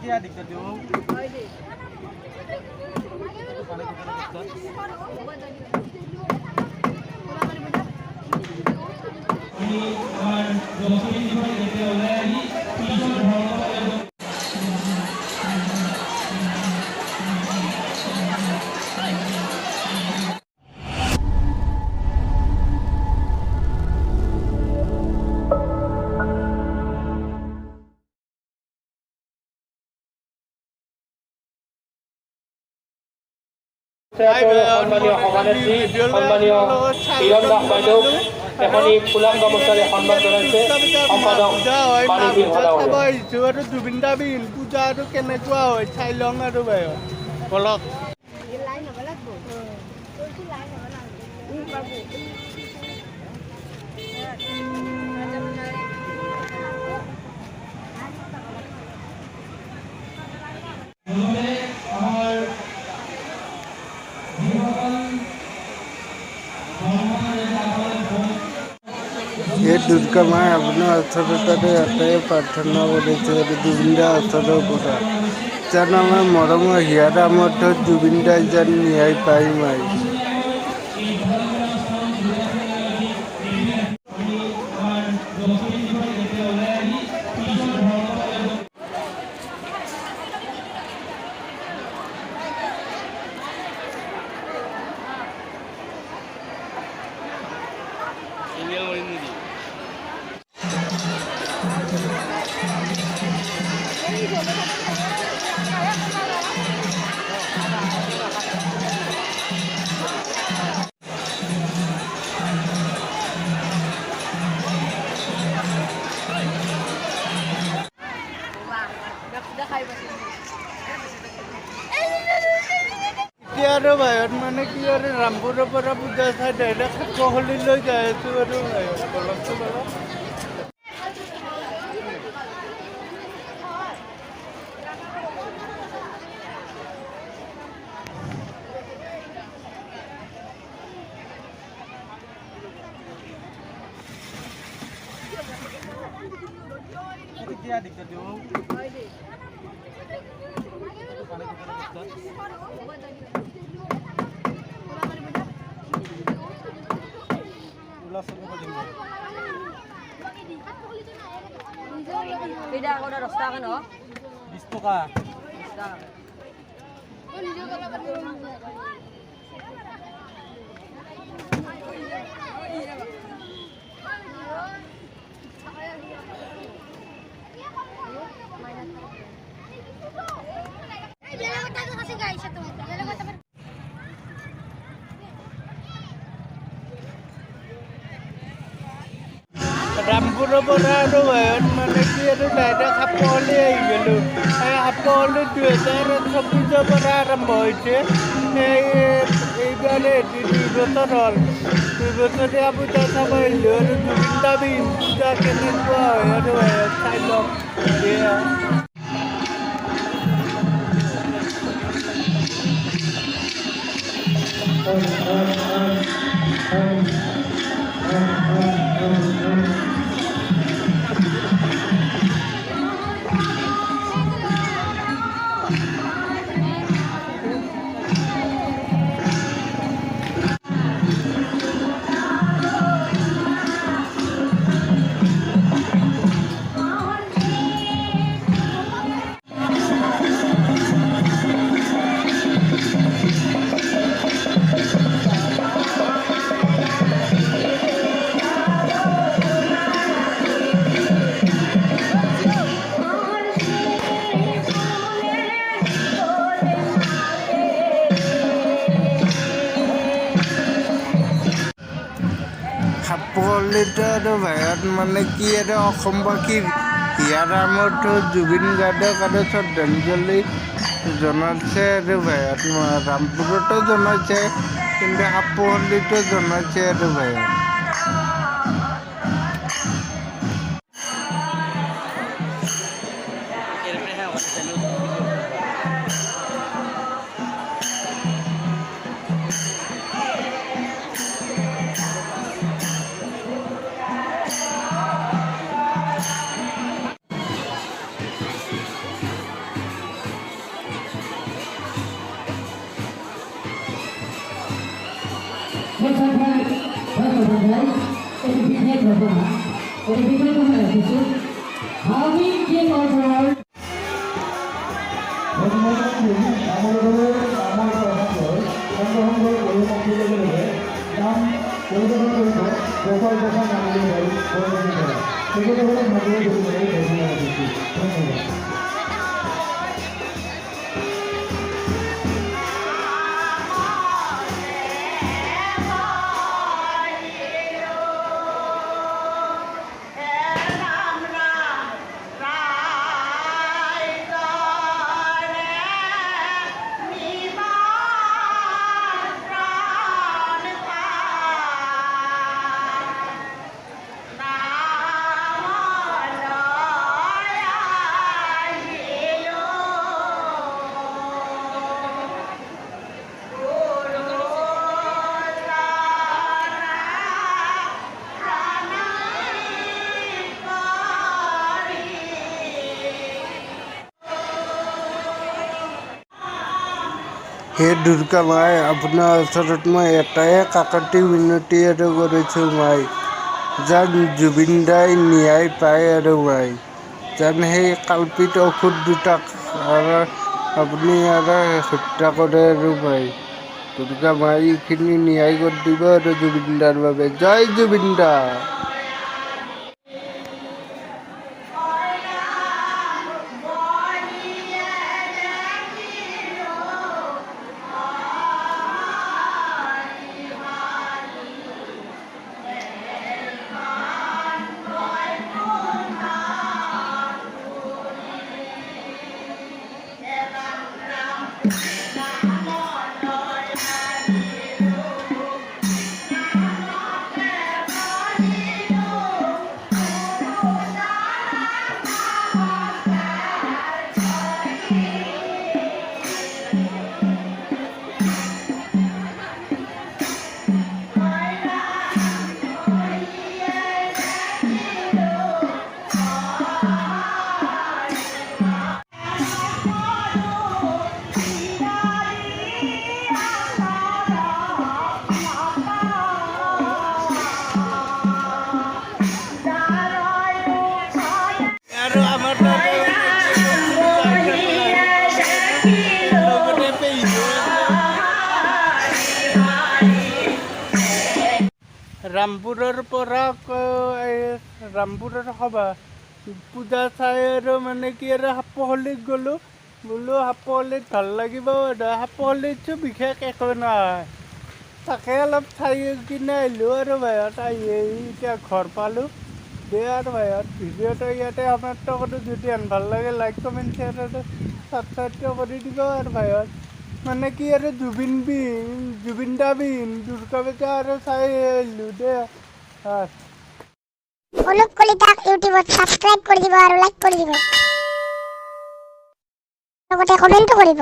क्या दिक्कत हो সন্মানীয় সভানেত্ৰী সন্মানীয় হিৰণ দাস বাইদেউ এখনি ফুলাম গামোচাৰে সন্মান জনাইছে সম্পাদক মানিক আৰু জুবিন দা বিল পূজা আৰু কেনেকুৱা হয় চাই লওঁ আৰু বলক ये दुर्गा माँ अपना असरतारे आटाए प्रार्थना करेছে জুবিনদা আসরের পৰা যাৰ নামে মৰম হিয়াৰা মঠ জুবিনদা যেন ন্যায় পাই মাই আৰু বাহিৰত মানে কি আৰু ৰামপুৰৰ পৰা পূজা চাই ডাইৰেক্ট সাতকহলীলৈ যাই আছোঁ আৰু অলপটো অলপ क्या दिक्कत हो Beda ako na rosta ka no? 20 टका ৰামপুৰৰ পৰা আৰু বাহিৰত মানে কি আৰু ডাইৰেক্ট সাতকহলী আহি গ'লোঁ সাতকহলী 2024 পৰা আৰম্ভ হৈছে এইবাৰ 2 বছৰ হ'ল 2 বছৰীয়া পূজা চাব আহিলোঁ আৰু জুবিন দা বিল পূজা কেনেকুৱা হয় আৰু চাই লওঁ সাতকহলীত আৰু বাহিৰত মানে কি আৰু অসমবাসীৰ হিয়াৰা মঠ জুবিন গাৰ্গক আৰু শ্ৰদ্ধাঞ্জলি জনাইছে আৰু বাহিৰত ৰামপুৰতো জনাইছে কিন্তু সাতকহলীতো জনাইছে আৰু বাহিৰত হে দুৰ্গা মাই আপোনাৰ ওচৰত মই এটাই কাকতি মিনতি আৰু কৰিছোঁ মাই যেন জুবিন দাই ন্যায় পায় আৰু মাই যেন সেই কাল্পিত অসুৰ দুটাক আপুনি আৰু হত্যা কৰে আৰু মাই দুৰ্গা মাই এইখিনি ন্যায় কৰি দিব আৰু জুবিন দাৰ বাবে জয় জুবিন দা। ৰামপুৰৰ পৰা ৰামপুৰৰ সভা পূজা চাই আৰু মানে কি আৰু সাপহলিত গ'লোঁ বোলো সাপহলিত ভাল লাগিব সাপহলিততো বিশেষ একো নাই তাকে অলপ চাই কিনে আহিলোঁ আৰু বাহিৰত আহি এতিয়া ঘৰ পালোঁ দে আৰু বাহিৰত ভিডিঅ'টো ইয়াতে সমাপ্ত কৰোঁ যদি ভাল লাগে লাইক কমেণ্ট শ্বেয়াৰ আৰু ছাবস্ক্ৰাইবটো কৰি দিব আৰু বাহিৰত মানে কি আৰু জুবিন দা বিহীন দুৰ্গা পূজা আৰু চাই আহিলোঁ দে অনুপ কলিতাক ইউটিউবত সাবস্ক্ৰাইব কৰি দিব আৰু লাইক কৰি দিব লগতে কমেণ্টো কৰিব।